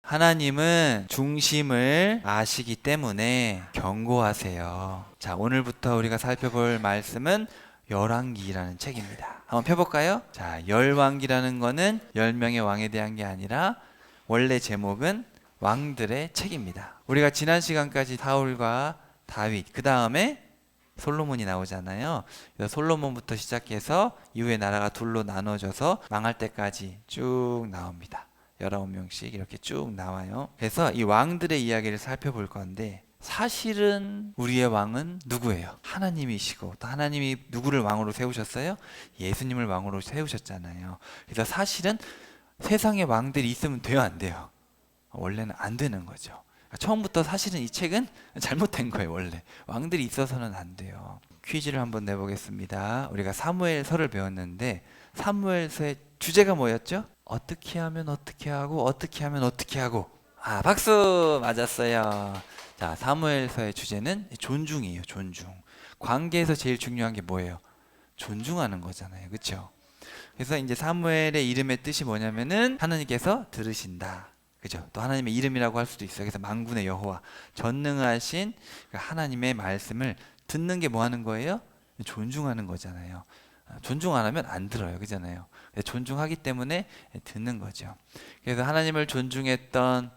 하나님은 중심을 아시기 때문에 경고하세요. 자, 오늘부터 우리가 살펴볼 말씀은 열왕기라는 책입니다. 한번 펴볼까요? 자, 열왕기라는 거는 10명의 왕에 대한 게 아니라 원래 제목은 왕들의 책입니다. 우리가 지난 시간까지 사울과 다윗, 그 다음에 솔로몬이 나오잖아요. 그래서 솔로몬부터 시작해서 이후에 나라가 둘로 나눠져서 망할 때까지 쭉 나옵니다. 19명씩 이렇게 쭉 나와요. 그래서 이 왕들의 이야기를 살펴볼 건데, 사실은 우리의 왕은 누구예요? 하나님이시고, 또 하나님이 누구를 왕으로 세우셨어요? 예수님을 왕으로 세우셨잖아요. 그래서 사실은 세상에 왕들이 있으면 돼요, 안 돼요? 원래는 안 되는 거죠. 처음부터 사실은 이 책은 잘못된 거예요. 원래 왕들이 있어서는 안 돼요. 퀴즈를 한번 내보겠습니다. 우리가 사무엘서를 배웠는데 사무엘서의 주제가 뭐였죠? 어떻게 하면 어떻게 하고 어떻게 하면 어떻게 하고. 아, 박수 맞았어요. 자, 사무엘서의 주제는 존중이에요. 존중. 관계에서 제일 중요한 게 뭐예요? 존중하는 거잖아요. 그렇죠? 그래서 이제 사무엘의 이름의 뜻이 뭐냐면은 하나님께서 들으신다. 그죠? 또 하나님의 이름이라고 할 수도 있어요. 그래서 만군의 여호와, 전능하신 하나님의 말씀을 듣는 게 뭐 하는 거예요? 존중하는 거잖아요. 존중 안 하면 안 들어요. 그잖아요. 존중하기 때문에 듣는 거죠. 그래서 하나님을 존중했던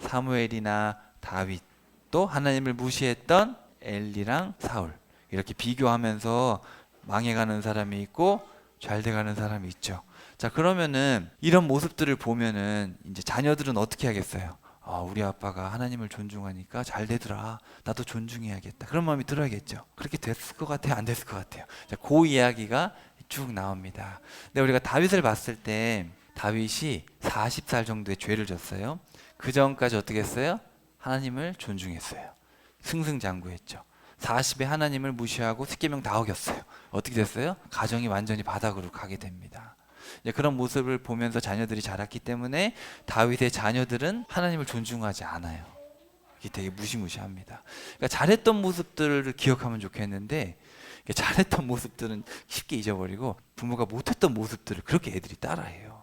사무엘이나 다윗, 또 하나님을 무시했던 엘리랑 사울, 이렇게 비교하면서 망해가는 사람이 있고 잘 돼가는 사람이 있죠. 자, 그러면은 이런 모습들을 보면은 이제 자녀들은 어떻게 하겠어요? 아, 우리 아빠가 하나님을 존중하니까 잘 되더라. 나도 존중해야겠다. 그런 마음이 들어야겠죠. 그렇게 됐을 것 같아요? 안 됐을 것 같아요? 자, 그 이야기가 쭉 나옵니다. 근데 우리가 다윗을 봤을 때 다윗이 40살 정도의 죄를 졌어요. 그 전까지 어떻게 했어요? 하나님을 존중했어요. 승승장구했죠. 40에 하나님을 무시하고 십계명 다 어겼어요. 어떻게 됐어요? 가정이 완전히 바닥으로 가게 됩니다. 그런 모습을 보면서 자녀들이 자랐기 때문에 다윗의 자녀들은 하나님을 존중하지 않아요. 이게 되게 무시무시합니다. 그러니까 잘했던 모습들을 기억하면 좋겠는데 잘했던 모습들은 쉽게 잊어버리고 부모가 못했던 모습들을 그렇게 애들이 따라해요.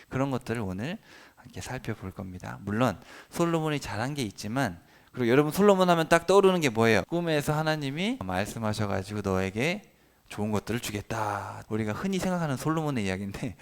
그런 것들을 오늘 함께 살펴볼 겁니다. 물론 솔로몬이 잘한 게 있지만, 그리고 여러분 솔로몬 하면 딱 떠오르는 게 뭐예요? 꿈에서 하나님이 말씀하셔가지고 너에게 좋은 것들을 주겠다. 우리가 흔히 생각하는 솔로몬의 이야기인데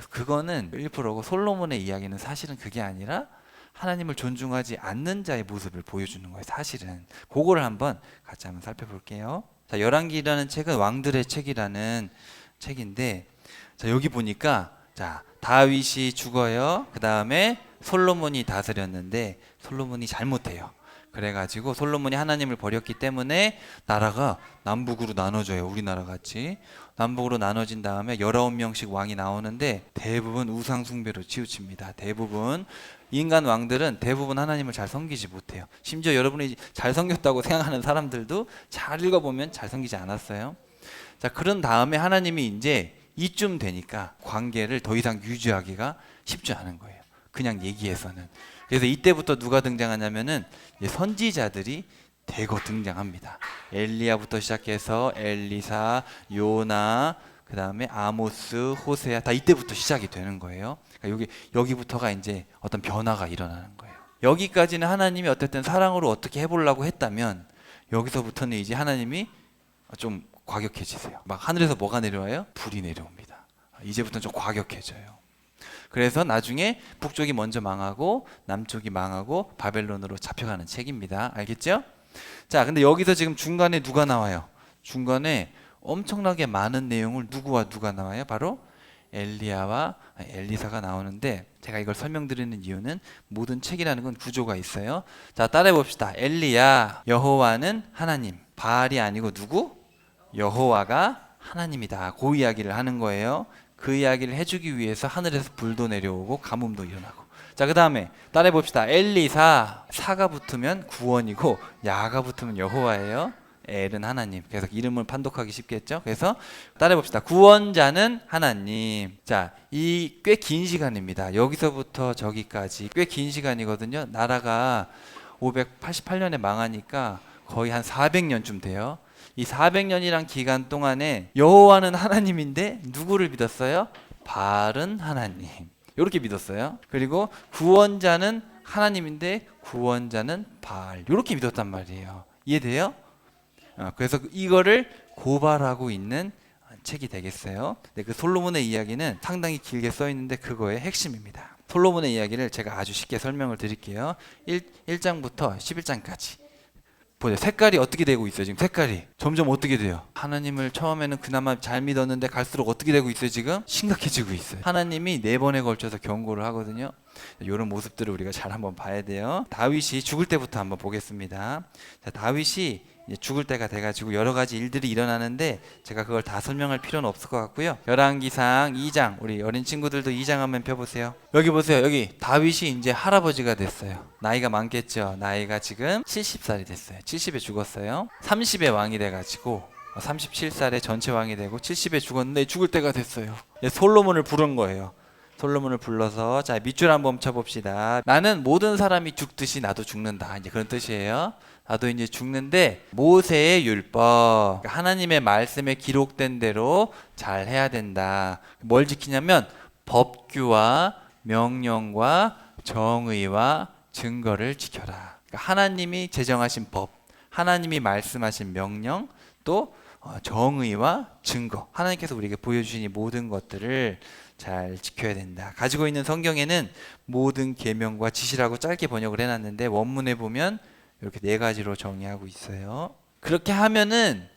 그거는 1%고, 솔로몬의 이야기는 사실은 그게 아니라 하나님을 존중하지 않는 자의 모습을 보여주는 거예요. 사실은 그거를 한번 같이 한번 살펴볼게요. 자, 열왕기라는 책은 왕들의 책이라는 책인데, 자, 여기 보니까 자, 다윗이 죽어요. 그 다음에 솔로몬이 다스렸는데 솔로몬이 잘못해요. 그래가지고 솔로몬이 하나님을 버렸기 때문에 나라가 남북으로 나눠져요. 우리나라 같이 남북으로 나눠진 다음에 19명씩 왕이 나오는데 대부분 우상 숭배로 치우칩니다. 대부분 인간 왕들은 대부분 하나님을 잘 섬기지 못해요. 심지어 여러분이 잘 섬겼다고 생각하는 사람들도 잘 읽어보면 잘 섬기지 않았어요. 자, 그런 다음에 하나님이 이제 이쯤 되니까 관계를 더 이상 유지하기가 쉽지 않은 거예요. 그냥 얘기해서는. 그래서 이때부터 누가 등장하냐면은 선지자들이 대거 등장합니다. 엘리야부터 시작해서 엘리사, 요나, 그 다음에 아모스, 호세아, 다 이때부터 시작이 되는 거예요. 그러니까 여기부터가 이제 어떤 변화가 일어나는 거예요. 여기까지는 하나님이 어쨌든 사랑으로 어떻게 해보려고 했다면, 여기서부터는 이제 하나님이 좀 과격해지세요. 막 하늘에서 뭐가 내려와요? 불이 내려옵니다. 이제부터는 좀 과격해져요. 그래서 나중에 북쪽이 먼저 망하고 남쪽이 망하고 바벨론으로 잡혀가는 책입니다. 알겠죠? 자, 근데 여기서 지금 중간에 누가 나와요? 중간에 엄청나게 많은 내용을 누구와 누가 나와요? 바로 엘리야와 엘리사가 나오는데, 제가 이걸 설명드리는 이유는 모든 책이라는 건 구조가 있어요. 자, 따라해 봅시다. 엘리야, 여호와는 하나님. 바알이 아니고 누구? 여호와가 하나님이다. 그 이야기를 하는 거예요. 그 이야기를 해주기 위해서 하늘에서 불도 내려오고 가뭄도 일어나고. 자, 그 다음에 따라해 봅시다. 엘리사, 사가 붙으면 구원이고 야가 붙으면 여호와예요. 엘은 하나님. 그래서 이름을 판독하기 쉽겠죠. 그래서 따라해 봅시다. 구원자는 하나님. 자, 이 꽤 긴 시간입니다. 여기서부터 저기까지 꽤 긴 시간이거든요. 나라가 588년에 망하니까 거의 한 400년쯤 돼요. 이 400년이란 기간 동안에 여호와는 하나님인데 누구를 믿었어요? 바알은 하나님. 이렇게 믿었어요. 그리고 구원자는 하나님인데 구원자는 바알. 이렇게 믿었단 말이에요. 이해돼요? 그래서 이거를 고발하고 있는 책이 되겠어요. 근데 그 솔로몬의 이야기는 상당히 길게 써 있는데 그거의 핵심입니다. 솔로몬의 이야기를 제가 아주 쉽게 설명을 드릴게요. 1장부터 11장까지. 보세요. 색깔이 어떻게 되고 있어요? 지금 색깔이 점점 어떻게 돼요? 하나님을 처음에는 그나마 잘 믿었는데 갈수록 어떻게 되고 있어요? 지금 심각해지고 있어요. 하나님이 4번에 걸쳐서 경고를 하거든요. 이런 모습들을 우리가 잘 한번 봐야 돼요. 다윗이 죽을 때부터 한번 보겠습니다. 자, 다윗이 이제 죽을 때가 돼가지고 여러 가지 일들이 일어나는데 제가 그걸 다 설명할 필요는 없을 것 같고요. 열왕기상 2장, 우리 어린 친구들도 2장 한번 펴보세요. 여기 보세요. 여기 다윗이 이제 할아버지가 됐어요. 나이가 많겠죠. 나이가 지금 70살이 됐어요. 70에 죽었어요. 30에 왕이 돼가지고 37살에 전체 왕이 되고 70에 죽었는데 죽을 때가 됐어요. 솔로몬을 부른 거예요. 솔로몬을 불러서 자 밑줄 한번 쳐봅시다. 나는 모든 사람이 죽듯이 나도 죽는다. 이제 그런 뜻이에요. 나도 이제 죽는데 모세의 율법, 그러니까 하나님의 말씀에 기록된 대로 잘 해야 된다. 뭘 지키냐면 법규와 명령과 정의와 증거를 지켜라. 그러니까 하나님이 제정하신 법, 하나님이 말씀하신 명령, 또 정의와 증거, 하나님께서 우리에게 보여주신 이 모든 것들을 잘 지켜야 된다. 가지고 있는 성경에는 모든 계명과 지시라고 짧게 번역을 해놨는데 원문에 보면 이렇게 4가지로 정의하고 있어요. 그렇게 하면은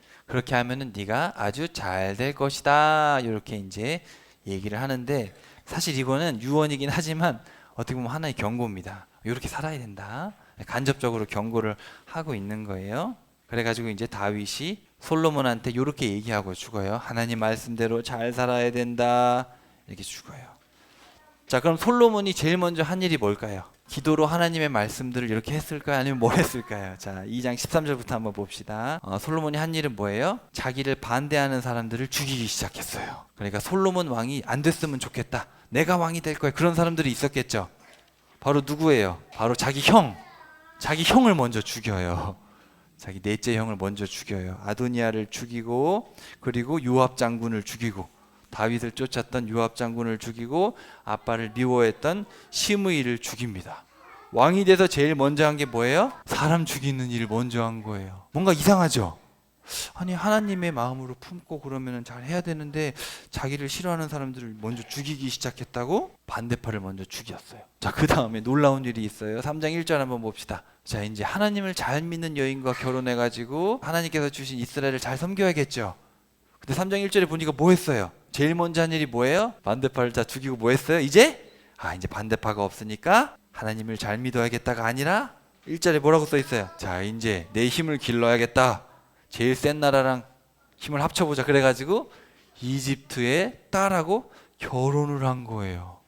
네가 아주 잘 될 것이다. 이렇게 이제 얘기를 하는데 사실 이거는 유언이긴 하지만 어떻게 보면 하나의 경고입니다. 이렇게 살아야 된다. 간접적으로 경고를 하고 있는 거예요. 그래가지고 이제 다윗이 솔로몬한테 이렇게 얘기하고 죽어요. 하나님 말씀대로 잘 살아야 된다. 이렇게 죽어요. 자, 그럼 솔로몬이 제일 먼저 한 일이 뭘까요? 기도로 하나님의 말씀들을 이렇게 했을까요? 아니면 뭘 했을까요? 자, 2장 13절부터 한번 봅시다. 솔로몬이 한 일은 뭐예요? 자기를 반대하는 사람들을 죽이기 시작했어요. 그러니까 솔로몬 왕이 안 됐으면 좋겠다. 내가 왕이 될 거야. 그런 사람들이 있었겠죠. 바로 누구예요? 바로 자기 형을 먼저 죽여요. 자기 넷째 형을 먼저 죽여요. 아도니아를 죽이고, 그리고 요압 장군을 죽이고, 다윗을 쫓았던 요압 장군을 죽이고, 아빠를 미워했던 시므이를 죽입니다. 왕이 돼서 제일 먼저 한 게 뭐예요? 사람 죽이는 일을 먼저 한 거예요. 뭔가 이상하죠? 아니, 하나님의 마음으로 품고 그러면 잘 해야 되는데 자기를 싫어하는 사람들을 먼저 죽이기 시작했다고? 반대파를 먼저 죽였어요. 자, 그 다음에 놀라운 일이 있어요. 3장 1절 한번 봅시다. 자, 이제 하나님을 잘 믿는 여인과 결혼해가지고 하나님께서 주신 이스라엘을 잘 섬겨야겠죠. 근데 3장 1절에 보니까 뭐 했어요? 제일 먼저 한 일이 뭐예요? 반대파를 다 죽이고 뭐 했어요? 이제 반대파가 없으니까 하나님을 잘 믿어야겠다가 아니라 1절에 뭐라고 써 있어요? 자, 이제 내 힘을 길러야겠다. 제일 센 나라랑 힘을 합쳐보자. 그래가지고 이집트의 딸하고 결혼을 한 거예요.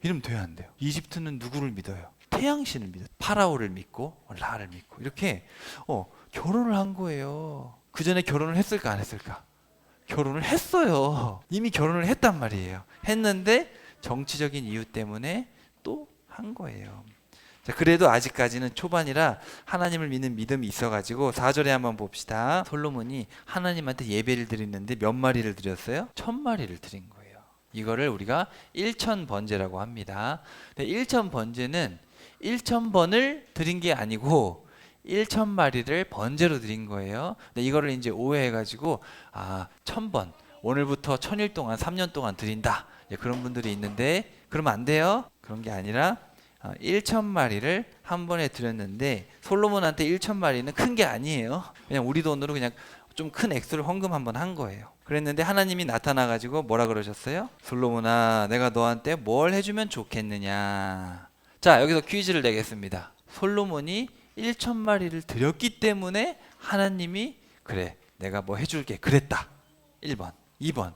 이러면 돼요, 안 돼요? 이집트는 누구를 믿어요? 태양신을 믿어요. 파라오를 믿고 라를 믿고 이렇게 결혼을 한 거예요. 그 전에 결혼을 했을까 안 했을까? 결혼을 했어요. 이미 결혼을 했단 말이에요. 했는데 정치적인 이유 때문에 또 한 거예요. 자, 그래도 아직까지는 초반이라 하나님을 믿는 믿음이 있어가지고 4절에 한번 봅시다. 솔로몬이 하나님한테 예배를 드리는데 몇 마리를 드렸어요? 1000마리를 드린 거예요. 이거를 우리가 1000번제라고 합니다. 근데 1000번제는 1000번을 드린 게 아니고 1000마리를 번제로 드린 거예요. 근데 이거를 이제 오해해가지고 1000번, 오늘부터 1000일 동안 3년 동안 드린다. 그런 분들이 있는데 그러면 안 돼요. 그런 게 아니라 1000마리를 한 번에 드렸는데 솔로몬한테 1000마리는 큰 게 아니에요. 그냥 우리 돈으로 그냥 좀 큰 액수를 헌금 한번 한 거예요. 그랬는데 하나님이 나타나가지고 뭐라 그러셨어요? 솔로몬아, 내가 너한테 뭘 해주면 좋겠느냐. 자, 여기서 퀴즈를 내겠습니다. 솔로몬이 1000마리를 드렸기 때문에 하나님이 그래, 내가 뭐 해줄게 그랬다. 1번. 2번.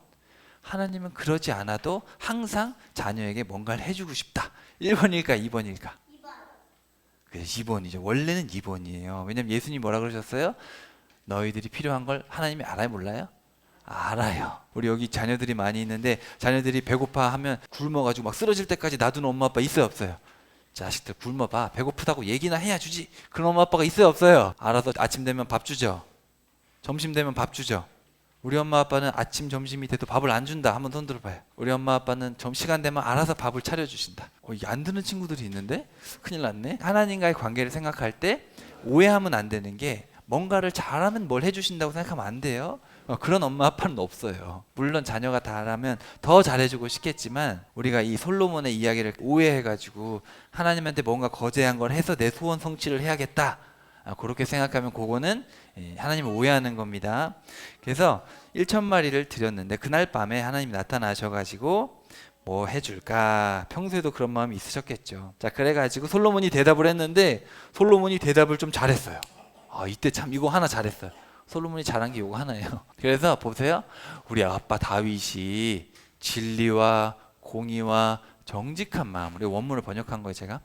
하나님은 그러지 않아도 항상 자녀에게 뭔가를 해주고 싶다. 1번일까 2번일까? 2번. 그래, 2번이죠. 원래는 2번이에요. 왜냐면 예수님이 뭐라 그러셨어요? 너희들이 필요한 걸 하나님이 알아요, 몰라요? 알아요. 우리 여기 자녀들이 많이 있는데 자녀들이 배고파 하면 굶어가지고 막 쓰러질 때까지 놔두는 엄마 아빠 있어요, 없어요? 자식들 굶어봐. 배고프다고 얘기나 해야 주지. 그런 엄마 아빠가 있어요, 없어요? 알아서 아침 되면 밥 주죠. 점심 되면 밥 주죠. 우리 엄마 아빠는 아침 점심이 돼도 밥을 안 준다. 한번 손 들어봐요. 우리 엄마 아빠는 점시간 되면 알아서 밥을 차려주신다. 이게 안 드는 친구들이 있는데 큰일 났네. 하나님과의 관계를 생각할 때 오해하면 안 되는 게 뭔가를 잘하면 뭘 해주신다고 생각하면 안 돼요. 그런 엄마 아빠는 없어요. 물론 자녀가 잘하면 더 잘해주고 싶겠지만 우리가 이 솔로몬의 이야기를 오해해가지고 하나님한테 뭔가 거대한 걸 해서 내 소원 성취를 해야겠다. 그렇게 생각하면 그거는 하나님을 오해하는 겁니다. 그래서 1,000마리를 드렸는데 그날 밤에 하나님이 나타나셔가지고 뭐 해줄까? 평소에도 그런 마음이 있으셨겠죠. 자, 그래가지고 솔로몬이 대답을 했는데 솔로몬이 대답을 좀 잘했어요. 이때 참 이거 하나 잘했어요. 솔로몬이 잘한 게 이거 하나예요. 그래서 보세요. 우리 아빠 다윗이 진리와 공의와 정직한 마음으로, 원문을 번역한 거예요 제가.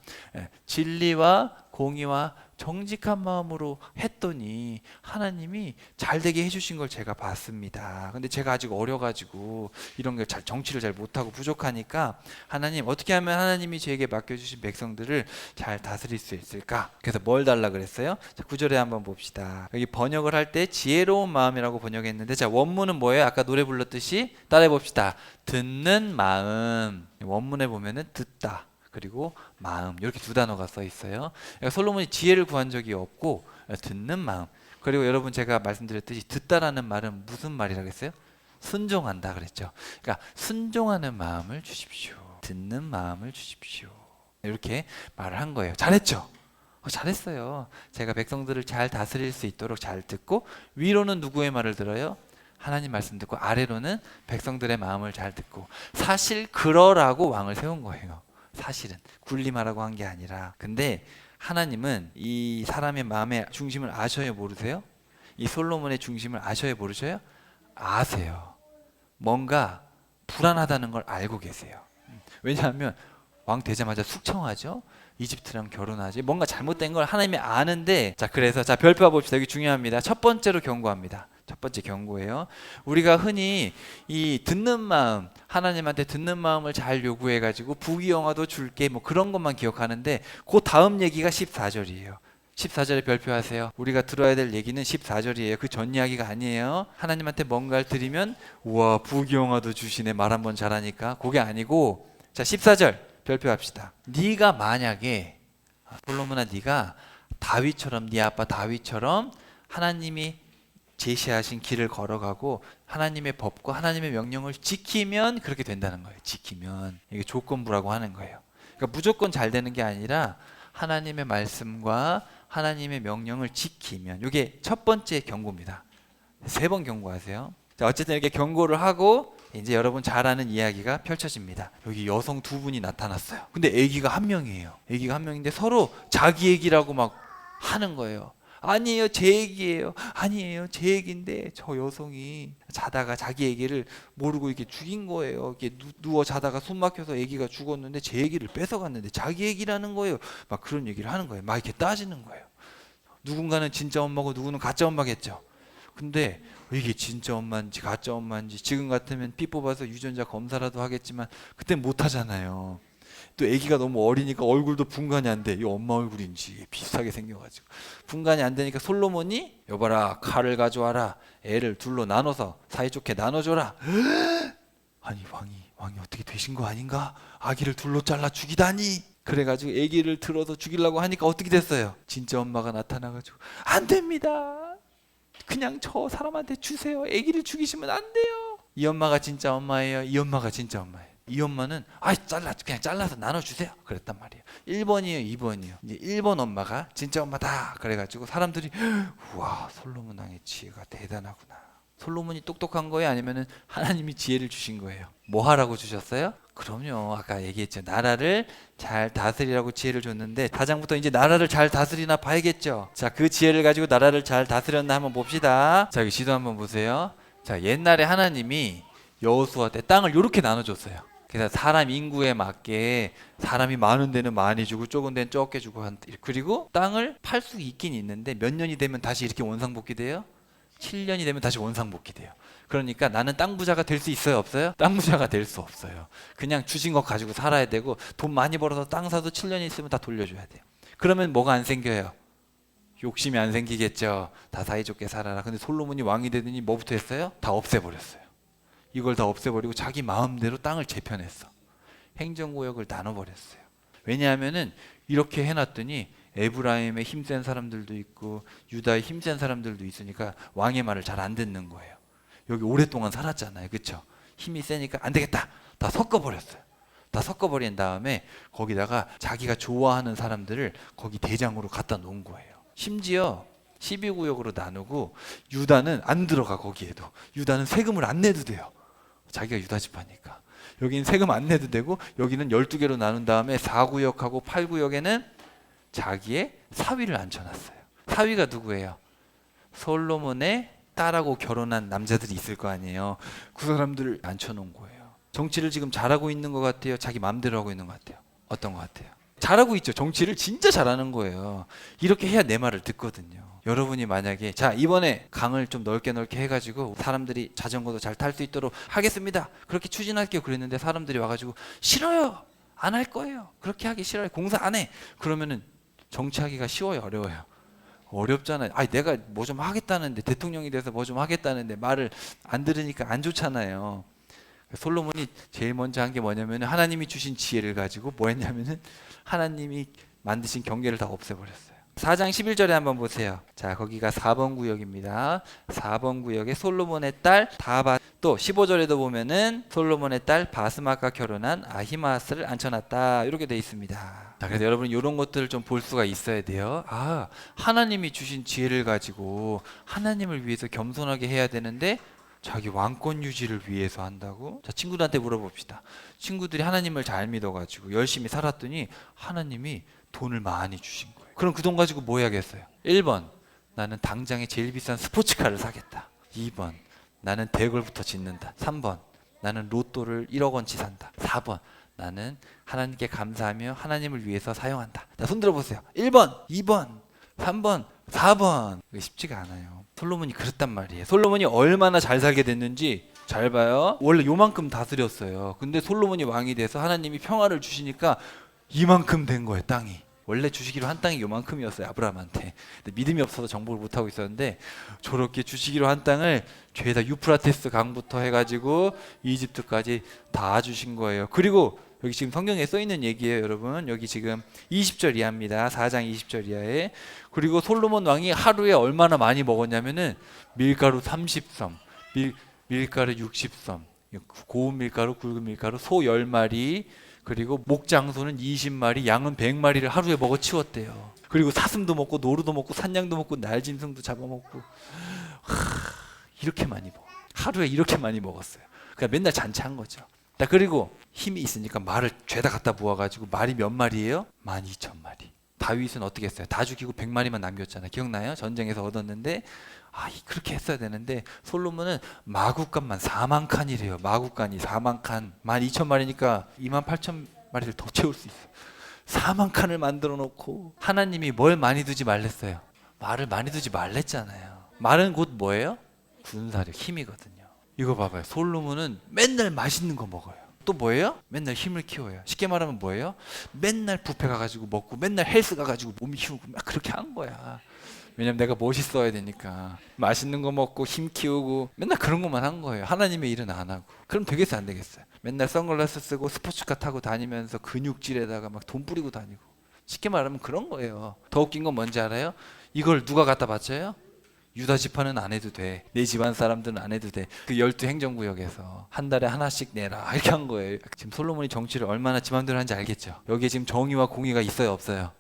진리와 공의와 정직한 마음으로 했더니 하나님이 잘 되게 해주신 걸 제가 봤습니다. 근데 제가 아직 어려가지고 이런 게 정치를 잘 못하고 부족하니까 하나님, 어떻게 하면 하나님이 저에게 맡겨주신 백성들을 잘 다스릴 수 있을까? 그래서 뭘 달라 그랬어요? 자, 9절에 한번 봅시다. 여기 번역을 할 때 지혜로운 마음이라고 번역했는데, 자, 원문은 뭐예요? 아까 노래 불렀듯이 따라해 봅시다. 듣는 마음. 원문에 보면은 듣다, 그리고 마음, 이렇게 두 단어가 써 있어요. 그러니까 솔로몬이 지혜를 구한 적이 없고 듣는 마음. 그리고 여러분, 제가 말씀드렸듯이 듣다라는 말은 무슨 말이라고 했어요? 순종한다 그랬죠. 그러니까 순종하는 마음을 주십시오. 듣는 마음을 주십시오. 이렇게 말을 한 거예요. 잘했죠? 잘했어요. 제가 백성들을 잘 다스릴 수 있도록 잘 듣고, 위로는 누구의 말을 들어요? 하나님 말씀 듣고, 아래로는 백성들의 마음을 잘 듣고. 사실 그러라고 왕을 세운 거예요. 사실은 군림하라고 한 게 아니라. 근데 하나님은 이 사람의 마음의 중심을 아셔요, 모르세요? 이 솔로몬의 중심을 아셔요, 모르셔요? 아세요. 뭔가 불안하다는 걸 알고 계세요. 왜냐하면 왕 되자마자 숙청하죠. 이집트랑 결혼하지. 뭔가 잘못된 걸 하나님이 아는데. 자, 그래서 자, 별표 봅시다. 여기 중요합니다. 첫 번째로 경고합니다. 첫 번째 경고예요. 우리가 흔히 이 듣는 마음, 하나님한테 듣는 마음을 잘 요구해가지고 부귀영화도 줄게, 뭐 그런 것만 기억하는데, 그 다음 얘기가 14절이에요. 14절에 별표하세요. 우리가 들어야 될 얘기는 14절이에요. 그 전 이야기가 아니에요. 하나님한테 뭔가를 드리면 우와, 부귀영화도 주시네, 말 한번 잘하니까. 그게 아니고, 자, 14절 별표합시다. 네가 만약에, 솔로몬아, 네가 다윗처럼, 네 아빠 다윗처럼 하나님이 제시하신 길을 걸어가고 하나님의 법과 하나님의 명령을 지키면 그렇게 된다는 거예요. 지키면. 이게 조건부라고 하는 거예요. 그러니까 무조건 잘 되는 게 아니라 하나님의 말씀과 하나님의 명령을 지키면. 이게 첫 번째 경고입니다. 3번 경고하세요. 자, 어쨌든 이렇게 경고를 하고 이제 여러분 잘 아는 이야기가 펼쳐집니다. 여기 여성 2분이 나타났어요. 근데 아기가 1명이에요. 아기가 1명인데 서로 자기 얘기라고 막 하는 거예요. 아니에요, 제 얘기예요. 아니에요, 제 얘기인데 저 여성이 자다가 자기 얘기를 모르고 이렇게 죽인 거예요. 이렇게 누워 자다가 숨 막혀서 애기가 죽었는데 제 얘기를 뺏어갔는데 자기 얘기라는 거예요. 막 그런 얘기를 하는 거예요. 막 이렇게 따지는 거예요. 누군가는 진짜 엄마고 누구는 가짜 엄마겠죠. 근데 이게 진짜 엄마인지 가짜 엄마인지, 지금 같으면 피 뽑아서 유전자 검사라도 하겠지만 그때 못 하잖아요. 또 아기가 너무 어리니까 얼굴도 분간이 안 돼. 이 엄마 얼굴인지 비슷하게 생겨가지고 분간이 안 되니까 솔로몬이, 여봐라, 칼을 가져와라, 애를 둘로 나눠서 사이좋게 나눠줘라. 아니, 왕이 어떻게 되신 거 아닌가? 아기를 둘로 잘라 죽이다니. 그래가지고 아기를 들어서 죽이려고 하니까 어떻게 됐어요? 진짜 엄마가 나타나가지고 안 됩니다, 그냥 저 사람한테 주세요, 아기를 죽이시면 안 돼요. 이 엄마가 진짜 엄마예요. 이 엄마가 진짜 엄마예요. 이 엄마는 그냥 잘라서 나눠주세요, 그랬단 말이에요. 1번이에요, 2번이에요. 이제 1번 엄마가 진짜 엄마다 그래가지고 사람들이 우와, 솔로몬 왕의 지혜가 대단하구나. 솔로몬이 똑똑한 거예요? 아니면은 하나님이 지혜를 주신 거예요? 뭐 하라고 주셨어요? 그럼요, 아까 얘기했죠. 나라를 잘 다스리라고 지혜를 줬는데 사장부터 이제 나라를 잘 다스리나 봐야겠죠. 자, 그 지혜를 가지고 나라를 잘 다스렸나 한번 봅시다. 자, 여기 지도 한번 보세요. 자, 옛날에 하나님이 여호수아 때 땅을 이렇게 나눠줬어요. 그래서 사람 인구에 맞게 사람이 많은 데는 많이 주고 적은 데는 적게 주고, 그리고 땅을 팔 수 있긴 있는데 몇 년이 되면 다시 이렇게 원상복귀 돼요? 7년이 되면 다시 원상복귀 돼요. 그러니까 나는 땅 부자가 될 수 있어요, 없어요? 땅 부자가 될 수 없어요. 그냥 주신 것 가지고 살아야 되고, 돈 많이 벌어서 땅 사도 7년이 있으면 다 돌려줘야 돼요. 그러면 뭐가 안 생겨요? 욕심이 안 생기겠죠. 다 사이좋게 살아라. 근데 솔로몬이 왕이 되더니 뭐부터 했어요? 다 없애버렸어요. 이걸 다 없애버리고 자기 마음대로 땅을 재편했어. 행정구역을 나눠버렸어요. 왜냐하면은 이렇게 해놨더니 에브라임의 힘센 사람들도 있고 유다의 힘센 사람들도 있으니까 왕의 말을 잘 안 듣는 거예요. 여기 오랫동안 살았잖아요. 그쵸? 힘이 세니까 안 되겠다. 다 섞어버렸어요. 다 섞어버린 다음에 거기다가 자기가 좋아하는 사람들을 거기 대장으로 갖다 놓은 거예요. 심지어 12구역으로 나누고 유다는 안 들어가. 거기에도 유다는 세금을 안 내도 돼요. 자기가 유다 지파니까. 여기는 세금 안 내도 되고 여기는 12개로 나눈 다음에 4구역하고 8구역에는 자기의 사위를 앉혀놨어요. 사위가 누구예요? 솔로몬의 딸하고 결혼한 남자들이 있을 거 아니에요. 그 사람들을 앉혀놓은 거예요. 정치를 지금 잘하고 있는 것 같아요? 자기 마음대로 하고 있는 것 같아요? 어떤 것 같아요? 잘하고 있죠. 정치를 진짜 잘하는 거예요. 이렇게 해야 내 말을 듣거든요. 여러분이 만약에 자 이번에 강을 좀 넓게 해가지고 사람들이 자전거도 잘 탈 수 있도록 하겠습니다. 그렇게 추진할게요. 그랬는데 사람들이 와가지고 싫어요. 안 할 거예요. 그렇게 하기 싫어요. 공사 안 해. 그러면은 정치하기가 쉬워요? 어려워요? 어렵잖아요. 아니 내가 뭐 좀 하겠다는데 대통령이 돼서 뭐 좀 하겠다는데 말을 안 들으니까 안 좋잖아요. 솔로몬이 제일 먼저 한 게 뭐냐면 하나님이 주신 지혜를 가지고 뭐 했냐면은 하나님이 만드신 경계를 다 없애버렸어요. 4장 11절에 한번 보세요. 자 거기가 4번 구역입니다. 4번 구역에 솔로몬의 딸 다바, 또 15절에도 보면은 솔로몬의 딸 바스마가 결혼한 아히마스를 앉혀놨다. 이렇게 돼 있습니다. 자 그래서 여러분 이런 것들을 좀 볼 수가 있어야 돼요. 아 하나님이 주신 지혜를 가지고 하나님을 위해서 겸손하게 해야 되는데 자기 왕권 유지를 위해서 한다고? 자 친구들한테 물어봅시다. 친구들이 하나님을 잘 믿어가지고 열심히 살았더니 하나님이 돈을 많이 주신 거예요. 그럼 그 돈 가지고 뭐 해야겠어요? 1번 나는 당장에 제일 비싼 스포츠카를 사겠다. 2번 나는 대궐부터 짓는다. 3번 나는 로또를 1억 원치 산다. 4번 나는 하나님께 감사하며 하나님을 위해서 사용한다. 자, 손 들어보세요. 1번, 2번, 3번, 4번. 이게 쉽지가 않아요. 솔로몬이 그랬단 말이에요. 솔로몬이 얼마나 잘 살게 됐는지 잘 봐요. 원래 요만큼 다스렸어요. 근데 솔로몬이 왕이 돼서 하나님이 평화를 주시니까 이만큼 된 거예요. 땅이. 원래 주시기로 한 땅이 요만큼이었어요. 아브라함한테. 근데 믿음이 없어서 정복을 못하고 있었는데 저렇게 주시기로 한 땅을 죄다 유프라테스 강부터 해가지고 이집트까지 다 주신 거예요. 그리고 여기 지금 성경에 써있는 얘기예요. 여러분 여기 지금 20절 이하입니다. 4장 20절 이하에. 그리고 솔로몬 왕이 하루에 얼마나 많이 먹었냐면은 밀가루 30섬, 밀가루 60섬, 고운 밀가루, 굵은 밀가루, 소 10마리, 그리고 목장소는 20마리, 양은 100마리를 하루에 먹어 치웠대요. 그리고 사슴도 먹고 노루도 먹고 산양도 먹고 날짐승도 잡아먹고 이렇게 많이 먹어. 하루에 이렇게 많이 먹었어요. 그러니까 맨날 잔치한 거죠. 그리고 힘이 있으니까 말을 죄다 갖다 모아가지고 말이 몇 마리예요? 12,000마리. 다윗은 어떻게 했어요? 다 죽이고 100마리만 남겼잖아요. 기억나요? 전쟁에서 얻었는데 그렇게 했어야 되는데 솔로몬은 마구간만 4만 칸이래요. 마구간이 4만 칸. 12,000마리니까 28,000마리를 더 채울 수 있어요. 4만 칸을 만들어 놓고 하나님이 뭘 많이 두지 말랬어요? 말을 많이 두지 말랬잖아요. 말은 곧 뭐예요? 군사력, 힘이거든요. 이거 봐봐요. 솔로몬은 맨날 맛있는 거 먹어요. 또 뭐예요? 맨날 힘을 키워요. 쉽게 말하면 뭐예요? 맨날 뷔페 가가지고 먹고 맨날 헬스 가가지고 몸 키우고 막 그렇게 한 거야. 왜냐면 내가 멋있어야 되니까. 맛있는 거 먹고 힘 키우고 맨날 그런 것만 한 거예요. 하나님의 일은 안 하고. 그럼 되겠어요? 안 되겠어요? 맨날 선글라스 쓰고 스포츠카 타고 다니면서 근육질에다가 막 돈 뿌리고 다니고. 쉽게 말하면 그런 거예요. 더 웃긴 건 뭔지 알아요? 이걸 누가 갖다 바쳐요? 유다 지파는 안 해도 돼. 내 집안 사람들은 안 해도 돼. 그 12행정구역에서 한 달에 하나씩 내라 이렇게 한 거예요. 지금 솔로몬이 정치를 얼마나 지 맘대로 하는지 알겠죠? 여기에 지금 정의와 공의가 있어요? 없어요?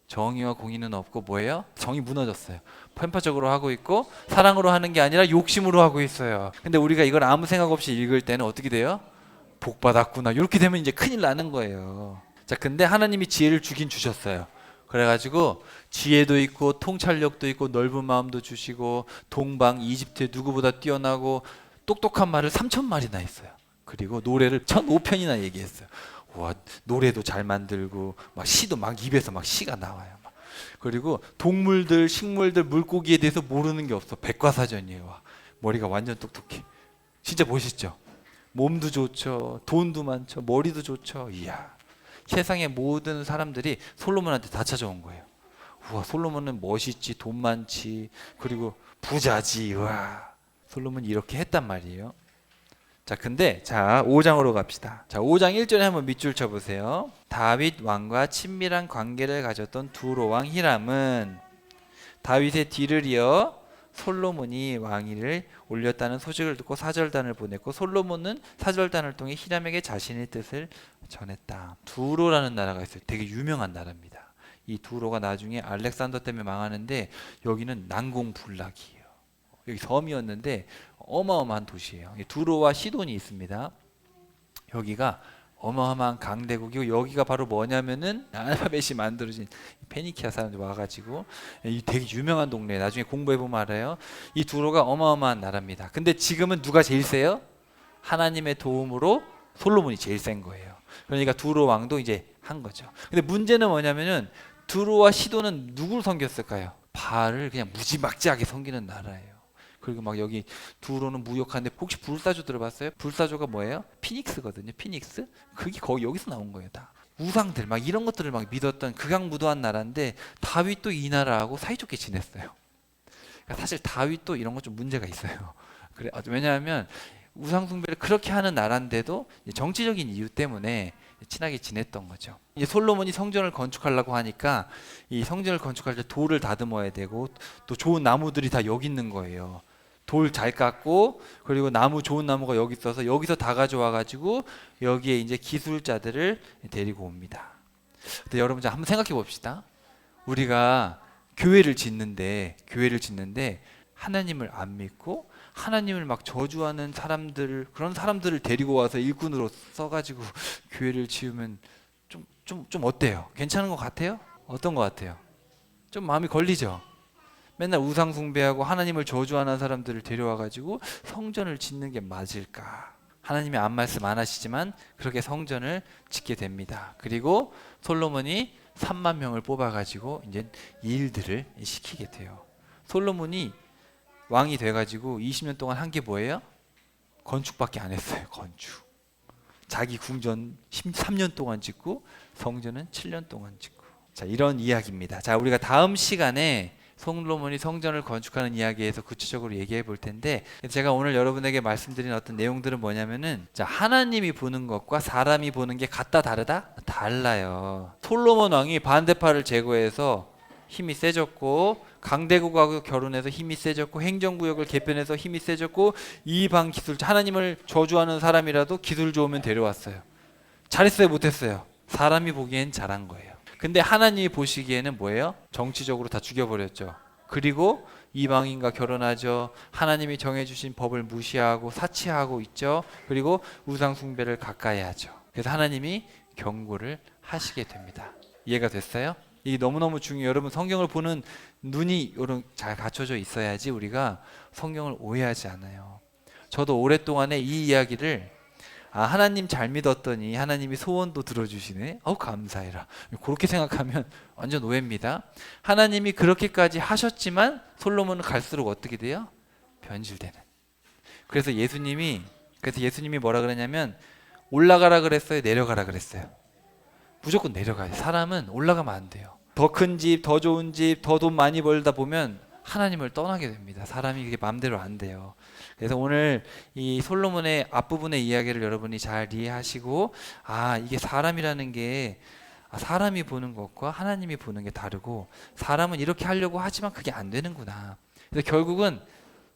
정의와 공의는 없고 뭐예요? 정이 무너졌어요. 편파적으로 하고 있고 사랑으로 하는 게 아니라 욕심으로 하고 있어요. 근데 우리가 이걸 아무 생각 없이 읽을 때는 어떻게 돼요? 복 받았구나. 이렇게 되면 이제 큰일 나는 거예요. 자, 근데 하나님이 지혜를 주긴 주셨어요. 그래가지고 지혜도 있고 통찰력도 있고 넓은 마음도 주시고 동방 이집트에 누구보다 뛰어나고 똑똑한 말을 3,000마리나 했어요. 그리고 노래를 1,005편이나 얘기했어요. 와, 노래도 잘 만들고 막 시도 막 입에서 막 시가 나와요. 막. 그리고 동물들, 식물들, 물고기에 대해서 모르는 게 없어. 백과사전이에요. 와, 머리가 완전 똑똑해. 진짜 멋있죠? 몸도 좋죠. 돈도 많죠. 머리도 좋죠. 이야. 세상의 모든 사람들이 솔로몬한테 다 찾아온 거예요. 우와, 솔로몬은 멋있지, 돈 많지, 그리고 부자지. 와, 솔로몬이 이렇게 했단 말이에요. 자, 근데 5장으로 갑시다. 자, 5장 1절에 한번 밑줄 쳐보세요. 다윗 왕과 친밀한 관계를 가졌던 두로 왕 히람은 다윗의 뒤를 이어 솔로몬이 왕위를 올렸다는 소식을 듣고 사절단을 보냈고, 솔로몬은 사절단을 통해 히람에게 자신의 뜻을 전했다. 두로라는 나라가 있어요. 되게 유명한 나라입니다. 이 두로가 나중에 알렉산더 때문에 망하는데, 여기는 난공불락이에요. 여기 섬이었는데 어마어마한 도시예요. 두로와 시돈이 있습니다. 여기가 어마어마한 강대국이고, 여기가 바로 뭐냐면은 알파벳이 만들어진 페니키아 사람들 와가지고 되게 유명한 동네. 나중에 공부해보면 알아요. 이 두로가 어마어마한 나라입니다. 근데 지금은 누가 제일 세요? 하나님의 도움으로 솔로몬이 제일 센 거예요. 그러니까 두로 왕도 이제 한 거죠. 근데 문제는 뭐냐면은 두로와 시돈은 누구를 섬겼을까요? 바알을 그냥 무지막지하게 섬기는 나라예요. 그리고 막 여기 두로는 무역하는데, 혹시 불사조 들어봤어요? 불사조가 뭐예요? 피닉스거든요. 피닉스? 그게 거기 여기서 나온 거예요. 다 우상들 막 이런 것들을 막 믿었던 극악무도한 나라인데, 다윗도 이 나라하고 사이좋게 지냈어요. 그러니까 사실 다윗도 이런 것 좀 문제가 있어요. 그래, 왜냐하면 우상 숭배를 그렇게 하는 나라인데도 정치적인 이유 때문에 친하게 지냈던 거죠. 이제 솔로몬이 성전을 건축하려고 하니까, 이 성전을 건축할 때 돌을 다듬어야 되고, 또 좋은 나무들이 다 여기 있는 거예요. 돌 잘 깎고, 그리고 나무, 좋은 나무가 여기 있어서 여기서 다 가져와 가지고 여기에 이제 기술자들을 데리고 옵니다. 근데 여러분, 한번 생각해 봅시다. 우리가 교회를 짓는데 하나님을 안 믿고 하나님을 막 저주하는 사람들, 그런 사람들을 데리고 와서 일꾼으로 써가지고 교회를 지으면 좀 어때요? 괜찮은 것 같아요? 어떤 것 같아요? 좀 마음이 걸리죠? 맨날 우상 숭배하고 하나님을 저주하는 사람들을 데려와가지고 성전을 짓는 게 맞을까? 하나님이 안 말씀 안 하시지만 그렇게 성전을 짓게 됩니다. 그리고 솔로몬이 3만 명을 뽑아가지고 이제 일들을 시키게 돼요. 솔로몬이 왕이 돼가지고 20년 동안 한 게 뭐예요? 건축밖에 안 했어요. 건축. 자기 궁전 13년 동안 짓고 성전은 7년 동안 짓고. 자, 이런 이야기입니다. 자, 우리가 다음 시간에 솔로몬이 성전을 건축하는 이야기에서 구체적으로 얘기해 볼 텐데, 제가 오늘 여러분에게 말씀드린 어떤 내용들은 뭐냐면은, 자, 하나님이 보는 것과 사람이 보는 게 같다 다르다? 달라요. 솔로몬 왕이 반대파를 제거해서 힘이 세졌고, 강대국하고 결혼해서 힘이 세졌고, 행정구역을 개편해서 힘이 세졌고, 이방 기술자, 하나님을 저주하는 사람이라도 기술 좋으면 데려왔어요. 잘했어요, 못했어요? 사람이 보기엔 잘한 거예요. 근데 하나님이 보시기에는 뭐예요? 정치적으로 다 죽여버렸죠. 그리고 이방인과 결혼하죠. 하나님이 정해주신 법을 무시하고 사치하고 있죠. 그리고 우상 숭배를 가까이 하죠. 그래서 하나님이 경고를 하시게 됩니다. 이해가 됐어요? 이게 너무너무 중요해요. 여러분, 성경을 보는 눈이 잘 갖춰져 있어야지 우리가 성경을 오해하지 않아요. 저도 오랫동안에 이 이야기를 하나님 잘 믿었더니 하나님이 소원도 들어주시네. 감사해라. 그렇게 생각하면 완전 오해입니다. 하나님이 그렇게까지 하셨지만 솔로몬은 갈수록 어떻게 돼요? 변질되는. 그래서 예수님이 뭐라 그러냐면, 올라가라 그랬어요? 내려가라 그랬어요? 무조건 내려가요. 사람은 올라가면 안 돼요. 더 큰 집, 더 좋은 집, 더 돈 많이 벌다 보면 하나님을 떠나게 됩니다. 사람이 그게 마음대로 안 돼요. 그래서 오늘 이 솔로몬의 앞부분의 이야기를 여러분이 잘 이해하시고, 이게 사람이라는 게 사람이 보는 것과 하나님이 보는 게 다르고, 사람은 이렇게 하려고 하지만 그게 안 되는구나. 그래서 결국은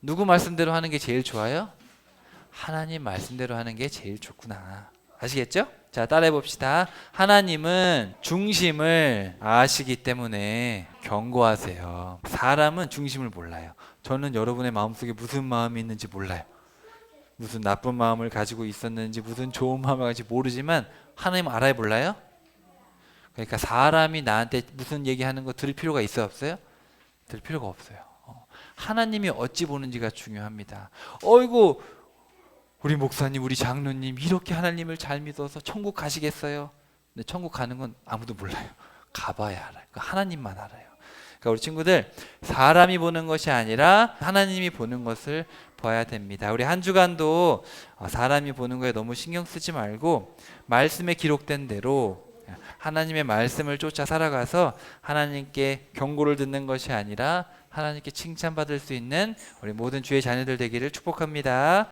누구 말씀대로 하는 게 제일 좋아요? 하나님 말씀대로 하는 게 제일 좋구나. 아시겠죠? 자, 따라해 봅시다. 하나님은 중심을 아시기 때문에 경고하세요. 사람은 중심을 몰라요. 저는 여러분의 마음속에 무슨 마음이 있는지 몰라요. 무슨 나쁜 마음을 가지고 있었는지, 무슨 좋은 마음을 가지고 모르지만 하나님 알아야 몰라요? 그러니까 사람이 나한테 무슨 얘기하는 거 들을 필요가 있어요, 없어요? 들을 필요가 없어요. 하나님이 어찌 보는지가 중요합니다. 어이구, 우리 목사님, 우리 장로님 이렇게 하나님을 잘 믿어서 천국 가시겠어요? 근데 천국 가는 건 아무도 몰라요. 가봐야 알아요. 하나님만 알아요. 그러니까 우리 친구들, 사람이 보는 것이 아니라 하나님이 보는 것을 봐야 됩니다. 우리 한 주간도 사람이 보는 거에 너무 신경 쓰지 말고 말씀에 기록된 대로 하나님의 말씀을 쫓아 살아가서 하나님께 경고를 듣는 것이 아니라 하나님께 칭찬받을 수 있는 우리 모든 주의 자녀들 되기를 축복합니다.